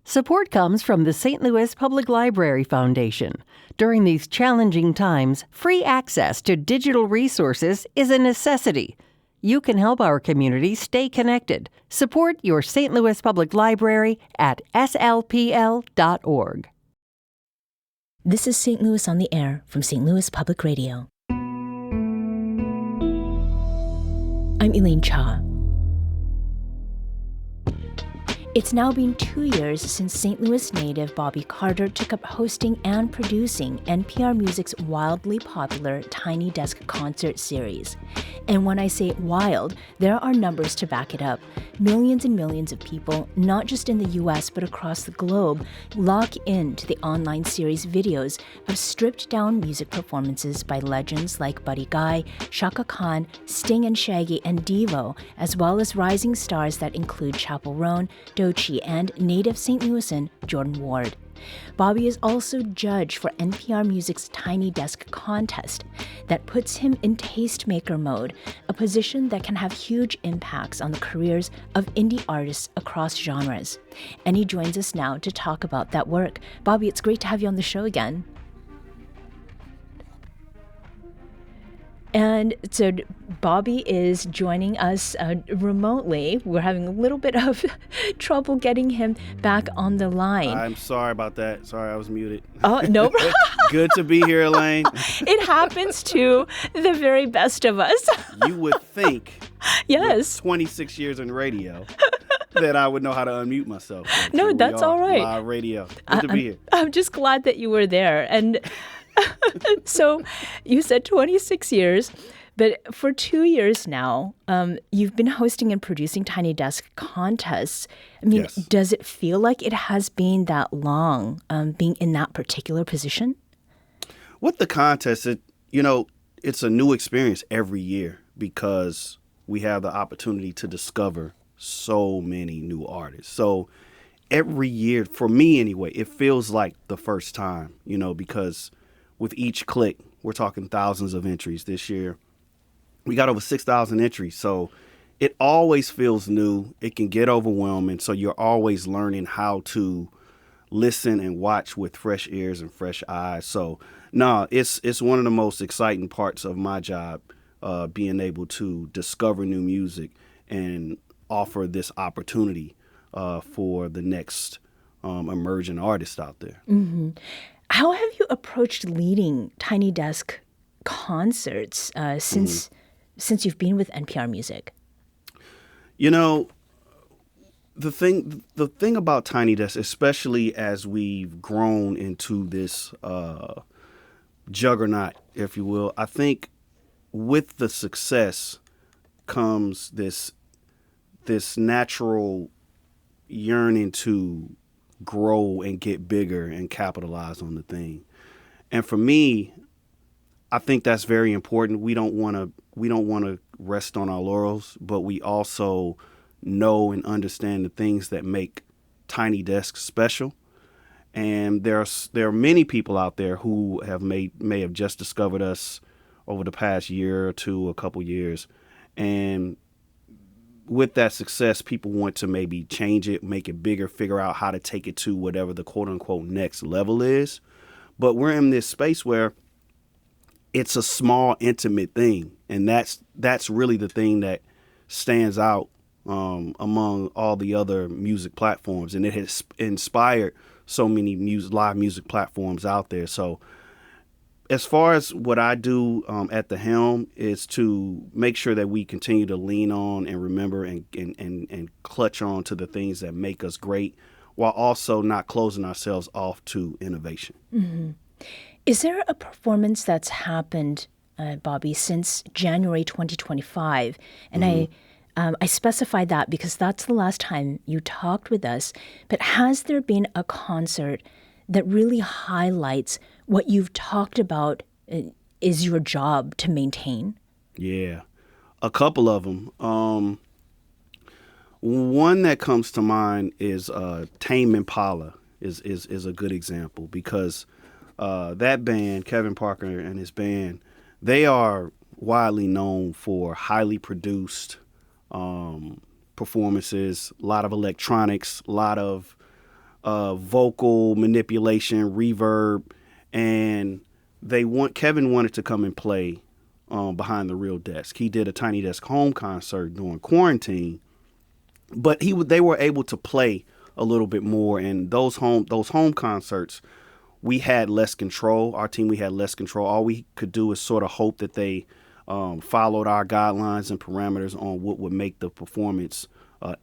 Support comes from the St. Louis Public Library Foundation. During these challenging times, free access to digital resources is a necessity. You can help our community stay connected. Support your St. Louis Public Library at slpl.org. This is St. Louis on the Air from St. Louis Public Radio. I'm Elaine Cha. It's now been 2 years since St. Louis native Bobby Carter took up hosting and producing NPR Music's wildly popular Tiny Desk concert series. And when I say wild, there are numbers to back it up. Millions and millions of people, not just in the U.S. but across the globe, lock into the online series videos of stripped-down music performances by legends like Buddy Guy, Chaka Khan, Sting and Shaggy, and Devo, as well as rising stars that include Chappell Roan, Doechii, and native St. Louisan Jordan Ward. Bobby is also judge for NPR Music's Tiny Desk contest that puts him in tastemaker mode, a position that can have huge impacts on the careers of indie artists across genres. And he joins us now to talk about that work. Bobby, it's great to have you on the show again. And so Bobby is joining us remotely. We're having a little bit of trouble getting him back on the line. I'm sorry about that. Sorry, I was muted. Oh, no problem. Good to be here, Elaine. It happens to the very best of us. You would think, yes, with 26 years in radio, that I would know how to unmute myself. But no, that's all right. Live radio. Good to be here. I'm just glad that you were there. And so you said 26 years, but for 2 years now, you've been hosting and producing Tiny Desk contests. I mean, Yes. Does it feel like it has been that long being in that particular position? With the contest, it's a new experience every year because we have the opportunity to discover so many new artists. So every year, for me anyway, it feels like the first time, because with each click, we're talking thousands of entries this year. We got over 6,000 entries, so it always feels new. It can get overwhelming, so you're always learning how to listen and watch with fresh ears and fresh eyes. So, it's one of the most exciting parts of my job, being able to discover new music and offer this opportunity for the next emerging artist out there. Mm-hmm. How have you approached leading Tiny Desk concerts since you've been with NPR Music? The thing about Tiny Desk, especially as we've grown into this juggernaut, if you will, I think with the success comes this natural yearning to grow and get bigger and capitalize on the thing. And for me, I think that's very important. We don't want to rest on our laurels, but we also know and understand the things that make Tiny Desk special. And there are many people out there who may have just discovered us over the past year or two, a couple years. And with that success, people want to maybe change it, make it bigger, figure out how to take it to whatever the quote unquote next level is. But we're in this space where it's a small, intimate thing. And that's really the thing that stands out among all the other music platforms. And it has inspired so many live music platforms out there. So as far as what I do at the helm is to make sure that we continue to lean on and remember and clutch on to the things that make us great, while also not closing ourselves off to innovation. Mm-hmm. Is there a performance that's happened, Bobby, since January 2025? And I specified that because that's the last time you talked with us. But has there been a concert that really highlights what you've talked about is your job to maintain? Yeah, a couple of them. One that comes to mind is Tame Impala is a good example because that band, Kevin Parker and his band, they are widely known for highly produced performances, a lot of electronics, a lot of vocal manipulation, reverb, and Kevin wanted to come and play behind the real desk. He did a Tiny Desk home concert during quarantine, but they were able to play a little bit more. And those home concerts, we had less control. Our team, we had less control. All we could do is sort of hope that they followed our guidelines and parameters on what would make the performance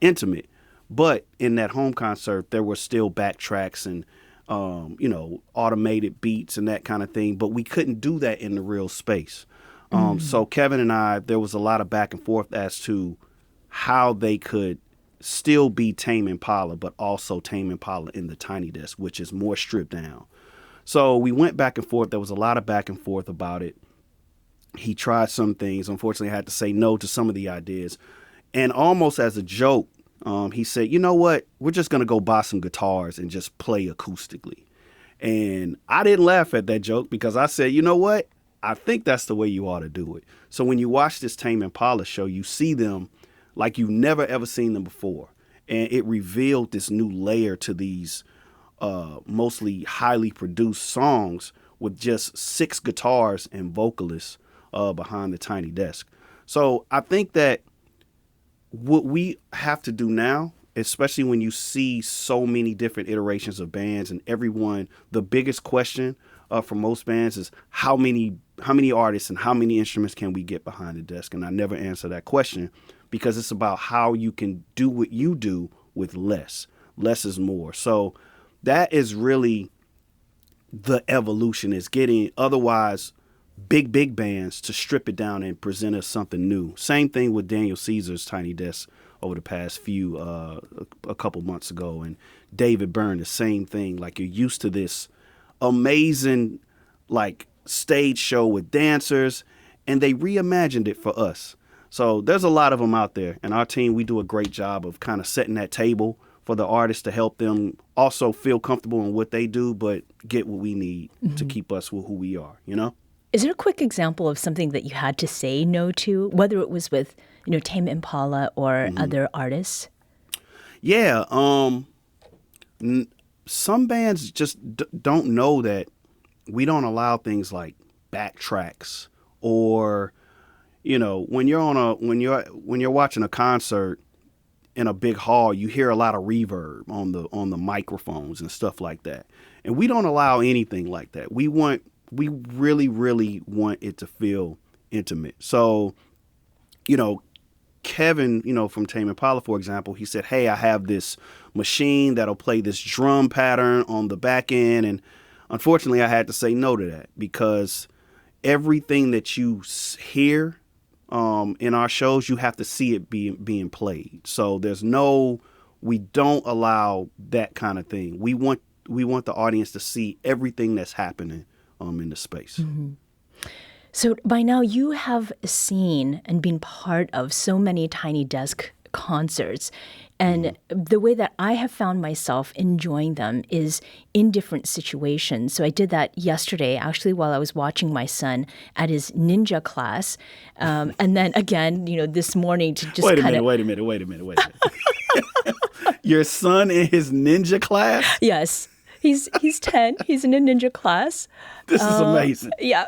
intimate. But in that home concert, there were still backtracks and automated beats and that kind of thing. But we couldn't do that in the real space. So Kevin and I, there was a lot of back and forth as to how they could still be Tame Impala, but also Tame Impala in the Tiny Desk, which is more stripped down. So we went back and forth. There was a lot of back and forth about it. He tried some things. Unfortunately, I had to say no to some of the ideas. And almost as a joke, he said, you know what? We're just going to go buy some guitars and just play acoustically. And I didn't laugh at that joke because I said, you know what? I think that's the way you ought to do it. So when you watch this Tame Impala show, you see them like you've never, ever seen them before. And it revealed this new layer to these mostly highly produced songs with just 6 guitars and vocalists behind the Tiny Desk. So I think that what we have to do now, especially when you see so many different iterations of bands and everyone, the biggest question for most bands is how many artists and how many instruments can we get behind the desk? And I never answer that question because it's about how you can do what you do with less. Less is more. So that is really the evolution, is getting otherwise big bands to strip it down and present us something new. Same thing with Daniel Caesar's Tiny Desk over the past a couple months ago, and David Byrne, the same thing. Like, you're used to this amazing like stage show with dancers, and they reimagined it for us. So there's a lot of them out there, and our team, we do a great job of kind of setting that table for the artists to help them also feel comfortable in what they do, but get what we need to keep us with who we are, you know? Is there a quick example of something that you had to say no to, whether it was with, Tame Impala or other artists? Yeah. Some bands just don't know that we don't allow things like backtracks, or, when you're watching a concert in a big hall, you hear a lot of reverb on the microphones and stuff like that. And we don't allow anything like that. We really, really want it to feel intimate. So, Kevin, from Tame Impala, for example, he said, hey, I have this machine that'll play this drum pattern on the back end. And unfortunately, I had to say no to that because everything that you hear in our shows, you have to see it being played. So we don't allow that kind of thing. We want the audience to see everything that's happening in the space. Mm-hmm. So by now you have seen and been part of so many Tiny Desk concerts. And the way that I have found myself enjoying them is in different situations. So I did that yesterday, actually, while I was watching my son at his ninja class. And then again, this morning to just Wait a minute. Your son in his ninja class? Yes. He's 10. He's in a ninja class. This is amazing. Yeah.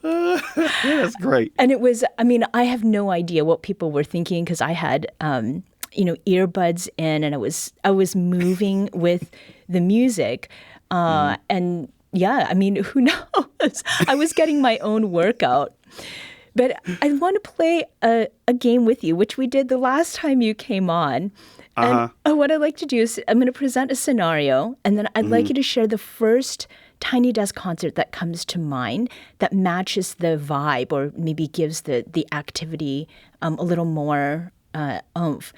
That's great. And it was, I have no idea what people were thinking because I had, earbuds in and I was moving with the music. And yeah, who knows? I was getting my own workout. But I want to play a game with you, which we did the last time you came on. And what I'd like to do is I'm going to present a scenario, and then I'd like you to share the first Tiny Desk concert that comes to mind that matches the vibe or maybe gives the activity a little more oomph.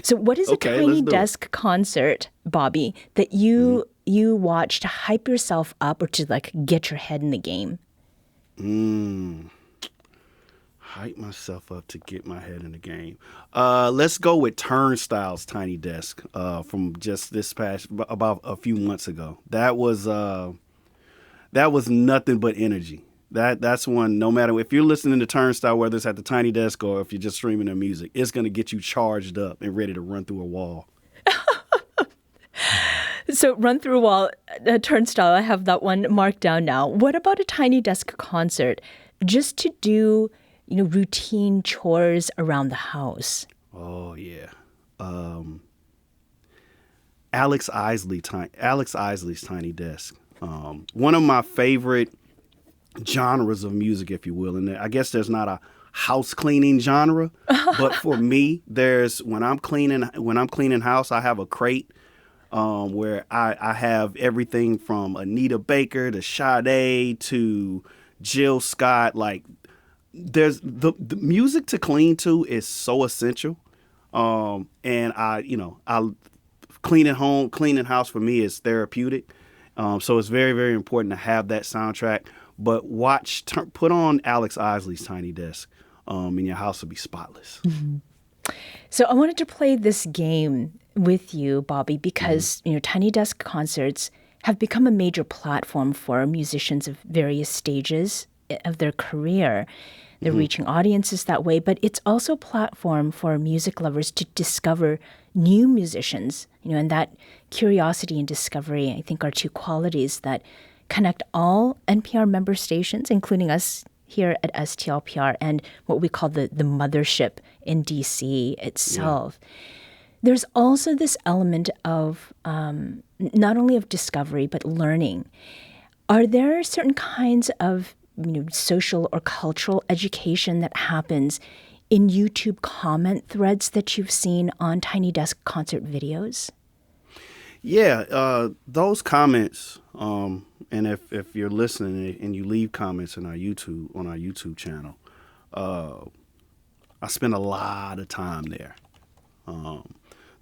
So what is a Tiny Desk concert, Bobby, that you watch to hype yourself up or to get your head in the game? Hype myself up to get my head in the game. Let's go with Turnstile's Tiny Desk from just this past, about a few months ago. That was nothing but energy. That's one, no matter if you're listening to Turnstile, whether it's at the Tiny Desk or if you're just streaming their music, it's going to get you charged up and ready to run through a wall. So run through wall, turnstile, I have that one marked down now. What about a tiny desk concert? Just to do, routine chores around the house. Oh yeah. Alex Isley's Tiny Desk. One of my favorite genres of music, if you will. And I guess there's not a house cleaning genre, but for me, when I'm cleaning house, I have a crate where I have everything from Anita Baker to Sade to Jill Scott. Like, there's the music to clean to is so essential. And I cleaning house for me is therapeutic. So it's very, very important to have that soundtrack. But put on Alex Isley's Tiny Desk, and your house will be spotless. Mm-hmm. So I wanted to play this game with you, Bobby, because Tiny Desk concerts have become a major platform for musicians of various stages of their career. They're reaching audiences that way, but it's also a platform for music lovers to discover new musicians, and that curiosity and discovery, I think, are two qualities that connect all NPR member stations, including us here at STLPR and what we call the mothership in DC itself. Yeah. There's also this element of not only of discovery, but learning. Are there certain kinds of social or cultural education that happens in YouTube comment threads that you've seen on Tiny Desk concert videos? Yeah, those comments, and if you're listening and you leave comments on our YouTube channel, I spend a lot of time there.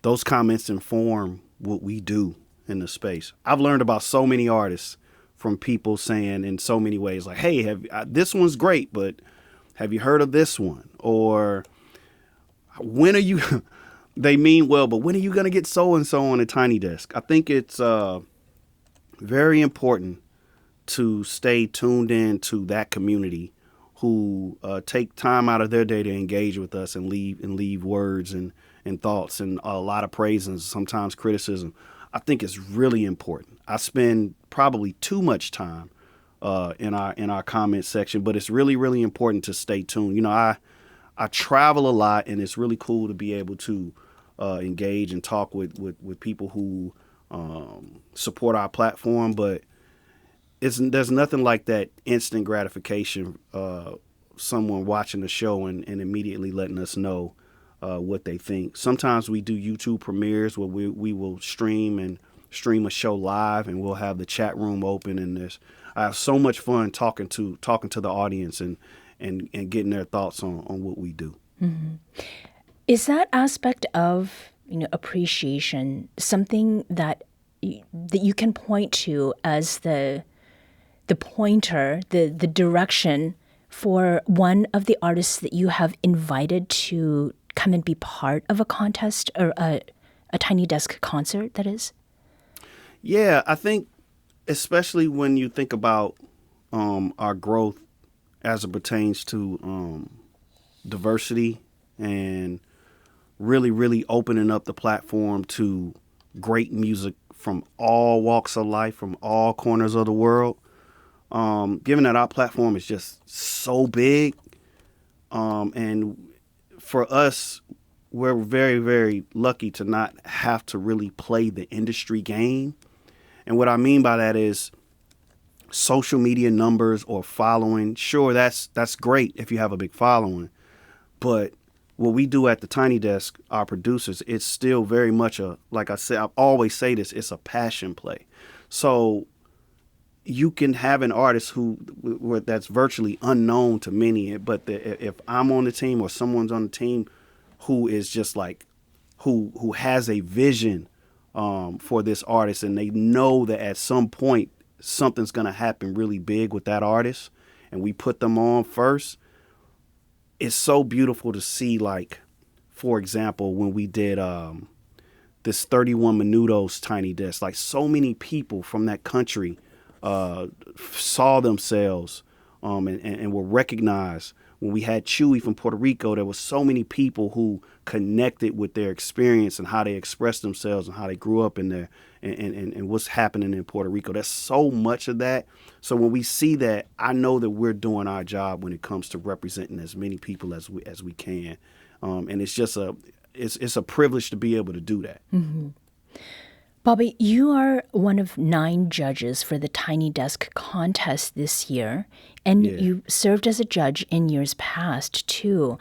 Those comments inform what we do in the space. I've learned about so many artists from people saying in so many ways, like, hey, this one's great, but have you heard of this one? Or when are you, they mean well, but when are you going to get so-and-so on a Tiny Desk? I think it's very important to stay tuned in to that community who take time out of their day to engage with us and leave words and thoughts and a lot of praise and sometimes criticism. I think it's really important. I spend probably too much time in our comment section, but it's really, really important to stay tuned. I travel a lot, and it's really cool to be able to engage and talk with people who support our platform. But there's nothing like that instant gratification, someone watching the show and immediately letting us know what they think. Sometimes we do YouTube premieres where we will stream a show live, and we'll have the chat room open, and I have so much fun talking to the audience and getting their thoughts on what we do. Mm-hmm. Is that aspect of appreciation something that you can point to as the pointer, the direction for one of the artists that you have invited to come and be part of a contest or a Tiny Desk concert, that is? Yeah, I think especially when you think about our growth as it pertains to diversity and really, really opening up the platform to great music from all walks of life, from all corners of the world. Given that our platform is just so big, and for us, we're very, very lucky to not have to really play the industry game. And what I mean by that is social media numbers or following. Sure, that's great if you have a big following. But what we do at the Tiny Desk, our producers, it's still very much like I said, I always say this, it's a passion play. So you can have an artist that's virtually unknown to many, but if I'm on the team or someone's on the team who is just like, who has a vision for this artist, and they know that at some point something's going to happen really big with that artist, and we put them on first, it's so beautiful to see. Like, for example, when we did this 31 Minutos Tiny Desk, like so many people from that country saw themselves and were recognized. When we had Chewy from Puerto Rico, there were so many people who connected with their experience and how they express themselves and how they grew up in there and what's happening in Puerto Rico. There's so much of that. So when we see that, I know that we're doing our job when it comes to representing as many people as we can. And it's just it's a privilege to be able to do that. Mm-hmm. Bobby, you are one of 9 judges for the Tiny Desk contest this year, and you served as a judge in years past, too.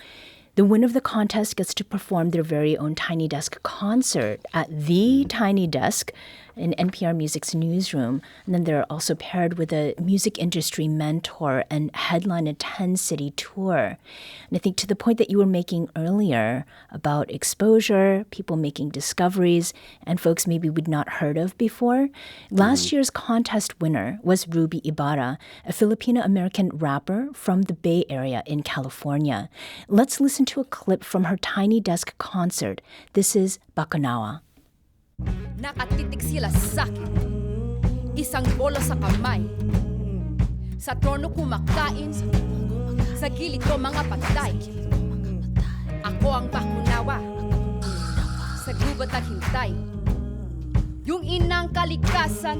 The winner of the contest gets to perform their very own Tiny Desk concert at the Tiny Desk in NPR Music's newsroom. And then they're also paired with a music industry mentor and headline a 10-city tour. And I think to the point that you were making earlier about exposure, people making discoveries, and folks maybe we'd not heard of before, last year's contest winner was Ruby Ibarra, a Filipino-American rapper from the Bay Area in California. Let's listen to a clip from her Tiny Desk concert. This is Bakunawa. Nakatitig sila sa'kin, isang bolo sa kamay. Sa trono kumakain, sa gilid ko mga patay. Ako ang bakunawa, sa gubat naghintay. Yung inang kalikasan,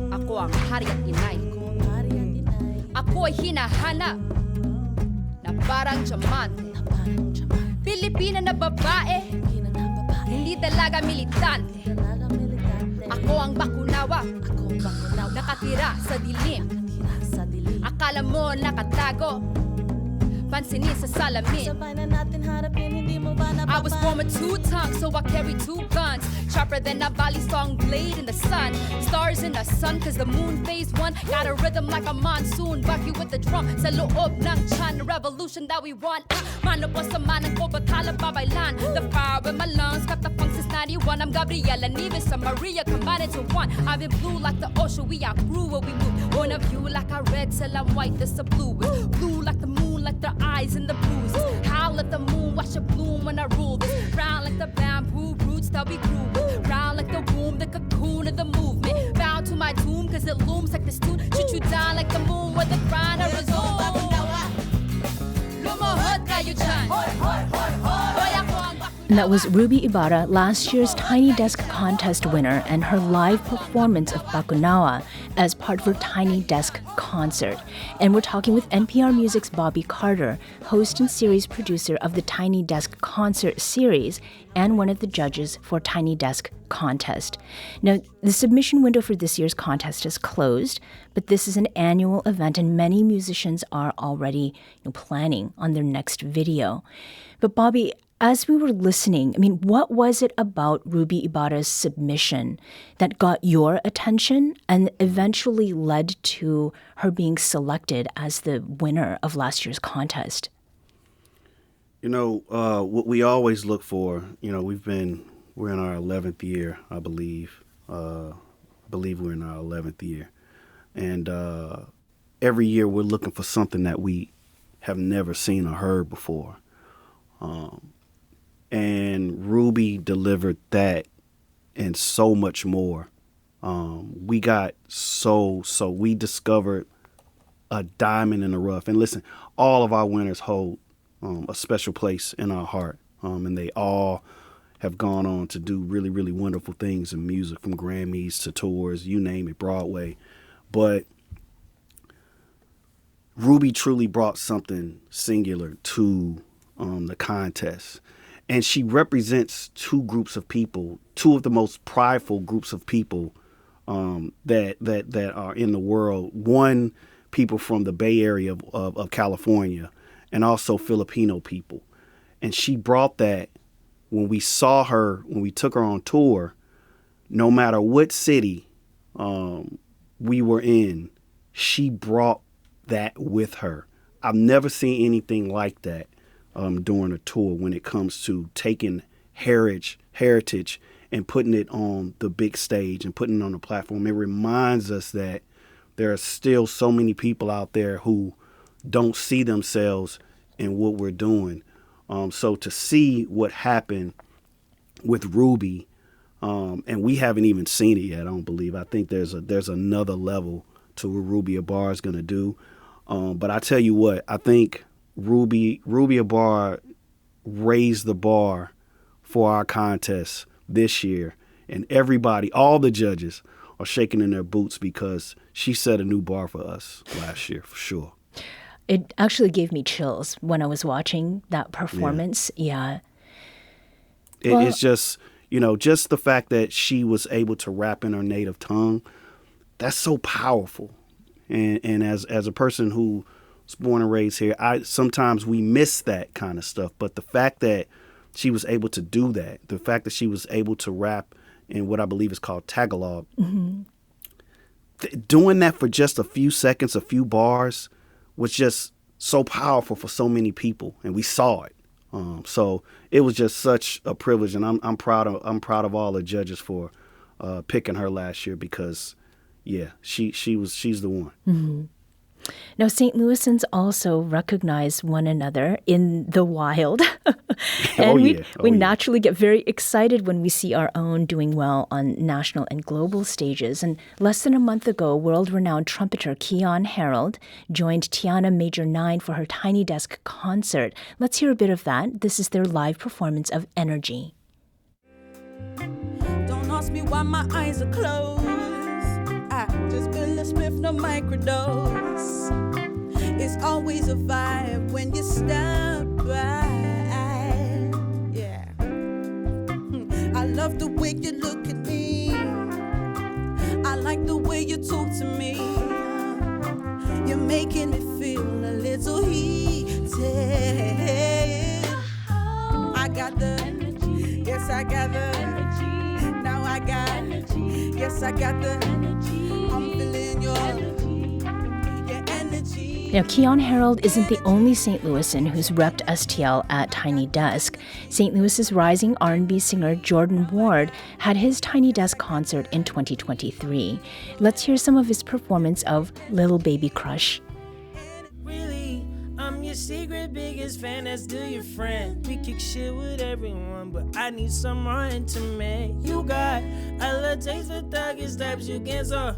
ako ang hari at inay. Ako ay hinahanap, na parang diamante. Pilipina na babae, hindi dalaga militante. Ako ang bakunawa, nakatira sa dilim. Akala mo nakatago, pansinin sa salamin. I was born with 2 tongues, so I carry 2 guns. Sharper than a Bali song blade in the sun. Stars in the sun, cause the moon phase 1. Got a rhythm like a monsoon, bucky with the drum. Sa loob ng chan, revolution that we want. Mano po sa manang ko, batala babaylan. The fire in my lungs, got the funk since 91. I'm Gabriela Nieves, and Maria combined into one. I've been blue like the ocean, we outgrew where we moved. One of you like I red, till I'm white, this the blue. Blue like the moon, like the eyes and the bruises. Howl at the moon, watch it bloom when I rule this. Round like the bamboo roots that we grew. Round like the womb, the cocoon of the movement. Bound to my tomb, cause it looms like this tune. Shoot you down like the moon where the grind I resume. Lumuhod kayo dyan. And that was Ruby Ibarra, last year's Tiny Desk contest winner, and her live performance of Bakunawa as part of her Tiny Desk concert. And we're talking with NPR Music's Bobby Carter, host and series producer of the Tiny Desk concert series and one of the judges for Tiny Desk contest. Now, the submission window for this year's contest is closed, but this is an annual event and many musicians are already planning on their next video. But Bobby, as we were listening, I mean, what was it about Ruby Ibarra's submission that got your attention and eventually led to her being selected as the winner of last year's contest? What we always look for, we're in our 11th year, I believe. I believe we're in our 11th year. And every year we're looking for something that we have never seen or heard before. And Ruby delivered that and so much more. We discovered a diamond in the rough. And listen, all of our winners hold a special place in our heart. And they all have gone on to do really, really wonderful things in music, from Grammys to tours, you name it, Broadway. But Ruby truly brought something singular to the contest. And she represents 2 groups of people, 2 of the most prideful groups of people that are in the world. One, people from the Bay Area of California, and also Filipino people. And she brought that when we saw her, when we took her on tour. No matter what city we were in, she brought that with her. I've never seen anything like that during a tour when it comes to taking heritage and putting it on the big stage and putting it on the platform. It reminds us that there are still so many people out there who don't see themselves in what we're doing. So to see what happened with Ruby, and we haven't even seen it yet, I don't believe. I think there's another level to what Ruby Ibarra is going to do. But I tell you what, I think Ruby Ibarra raised the bar for our contest this year. And everybody, all the judges, are shaking in their boots because she set a new bar for us last year, for sure. It actually gave me chills when I was watching that performance. Yeah. It's just, just the fact that she was able to rap in her native tongue, that's so powerful. And as a person who was born and raised here, sometimes we miss that kind of stuff. But the fact that she was able to do that, the fact that she was able to rap in what I believe is called Tagalog, doing that for just a few seconds, a few bars, was just so powerful for so many people, and we saw it. So it was just such a privilege, and I'm proud of all the judges for picking her last year because, yeah, she's the one. Mm-hmm. Now, St. Louisans also recognize one another in the wild. And we naturally get very excited when we see our own doing well on national and global stages. And less than a month ago, world-renowned trumpeter Keon Harold joined Tiana Major 9 for her Tiny Desk concert. Let's hear a bit of that. This is their live performance of Energy. Don't ask me why my eyes are closed. I just feel a spliff, no microdose. It's always a vibe when you stop by. Yeah. I love the way you look at me. I like the way you talk to me. You're making me feel a little heated. I got the energy. Yes, I got the energy. Now I got energy. Yes, I got the energy. I'm feeling your energy. Now, Keon Harold isn't the only St. Louisan who's repped STL at Tiny Desk. St. Louis's rising R&B singer Jordan Ward had his Tiny Desk concert in 2023. Let's hear some of his performance of Little Baby Crush. Really, I'm your secret biggest fan, that's still your friend. We kick shit with everyone, but I need some more intimate. You got a little taste for thuggish types you can so.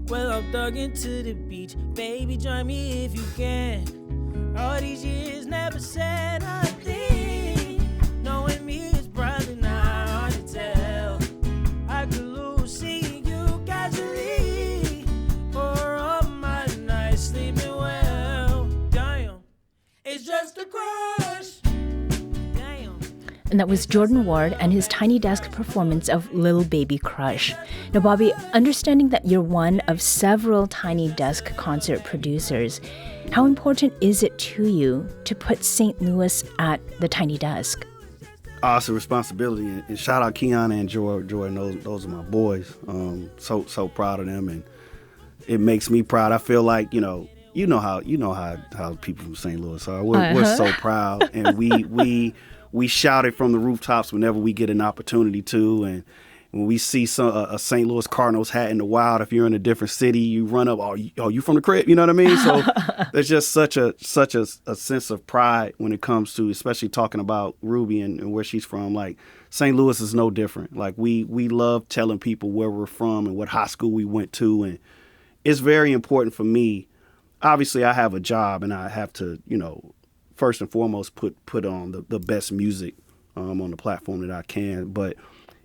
Well, I'm thugging to the beach. Baby, join me if you can. All these years never said a thing. Knowing me is probably not hard to tell. I could lose seeing you casually. Or all my nights sleeping well. Damn, it's just a crush. And that was Jordan Ward and his Tiny Desk performance of Little Baby Crush. Now, Bobby, understanding that you're one of several Tiny Desk concert producers, how important is it to you to put St. Louis at the Tiny Desk? It's a responsibility, and shout out Keon and Jordan. Those are my boys. So proud of them, and it makes me proud. I feel like you know how people from St. Louis are. We're so proud, and we shout it from the rooftops whenever we get an opportunity to. And when we see a St. Louis Cardinals hat in the wild, if you're in a different city, you run up, you from the crib? You know what I mean? So there's just such a sense of pride when it comes to, especially talking about Ruby and where she's from. Like, St. Louis is no different. Like, we love telling people where we're from and what high school we went to. And it's very important for me. Obviously, I have a job and I have to, first and foremost, put on the best music on the platform that I can. But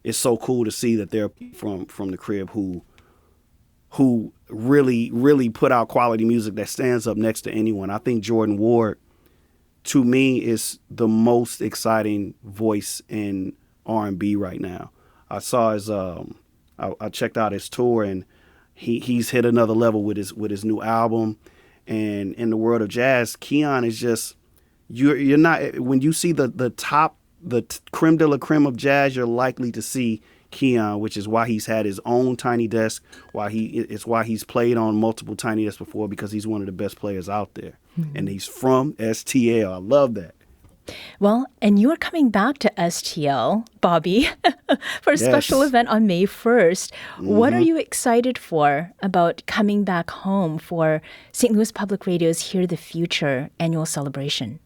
it's so cool to see that they're from the crib who really, really put out quality music that stands up next to anyone. I think Jordan Ward, to me, is the most exciting voice in R&B right now. I saw his I checked out his tour, and he's hit another level with his new album. And in the world of jazz, Keon is just, you're not, when you see the top, the creme de la creme of jazz, you're likely to see Keon, which is why he's had his own Tiny Desk, it's why he's played on multiple Tiny Desks before, because he's one of the best players out there. Mm-hmm. And he's from STL. I love that. Well, and you're coming back to STL, Bobby, for a special event on May 1st. Mm-hmm. What are you excited for about coming back home for St. Louis Public Radio's Hear the Future annual celebration?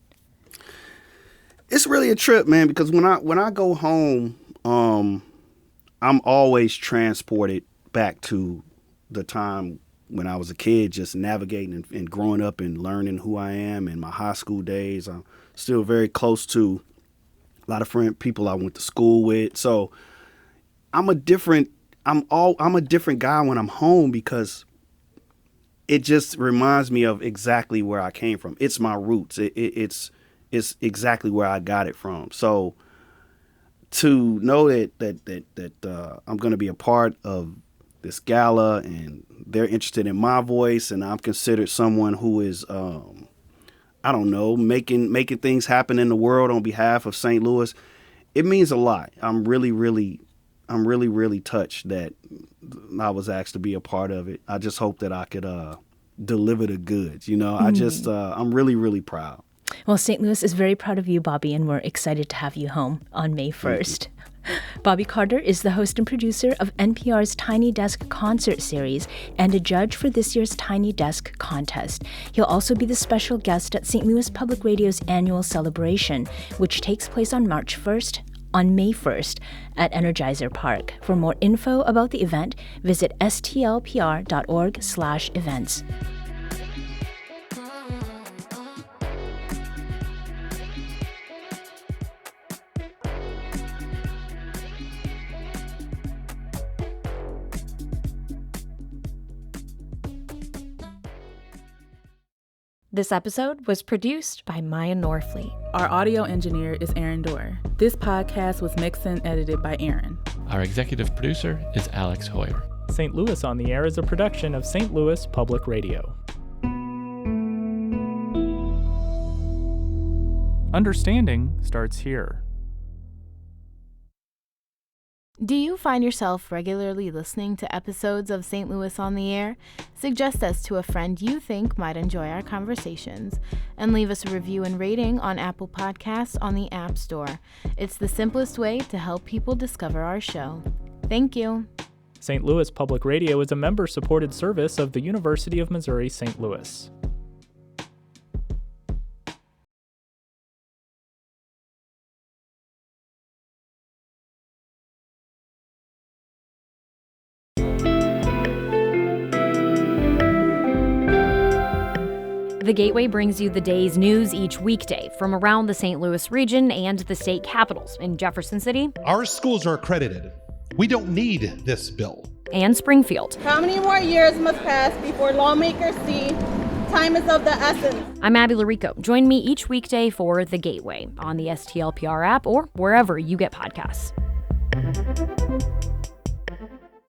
It's really a trip, man, because when I go home, I'm always transported back to the time when I was a kid, just navigating and growing up and learning who I am in my high school days. I'm still very close to a lot of people I went to school with. So I'm a different guy when I'm home because it just reminds me of exactly where I came from. It's my roots. It's exactly where I got it from. So to know that I'm going to be a part of this gala and they're interested in my voice and I'm considered someone who is, I don't know, making things happen in the world on behalf of St. Louis, it means a lot. I'm really touched that I was asked to be a part of it. I just hope that I could deliver the goods. I'm really proud. Well, St. Louis is very proud of you, Bobby, and we're excited to have you home on May 1st. Bobby Carter is the host and producer of NPR's Tiny Desk concert series and a judge for this year's Tiny Desk contest. He'll also be the special guest at St. Louis Public Radio's annual celebration, which takes place on May 1st at Energizer Park. For more info about the event, visit stlpr.org/events. This episode was produced by Maya Norfleet. Our audio engineer is Aaron Dorr. This podcast was mixed and edited by Aaron. Our executive producer is Alex Hoyer. St. Louis on the Air is a production of St. Louis Public Radio. Understanding starts here. Do you find yourself regularly listening to episodes of St. Louis on the Air? Suggest us to a friend you think might enjoy our conversations, and leave us a review and rating on Apple Podcasts on the App Store. It's the simplest way to help people discover our show. Thank you. St. Louis Public Radio is a member-supported service of the University of Missouri St. Louis. The Gateway brings you the day's news each weekday from around the St. Louis region and the state capitals in Jefferson City. Our schools are accredited. We don't need this bill. And Springfield. How many more years must pass before lawmakers see time is of the essence? I'm Abby Larico. Join me each weekday for The Gateway on the STLPR app or wherever you get podcasts.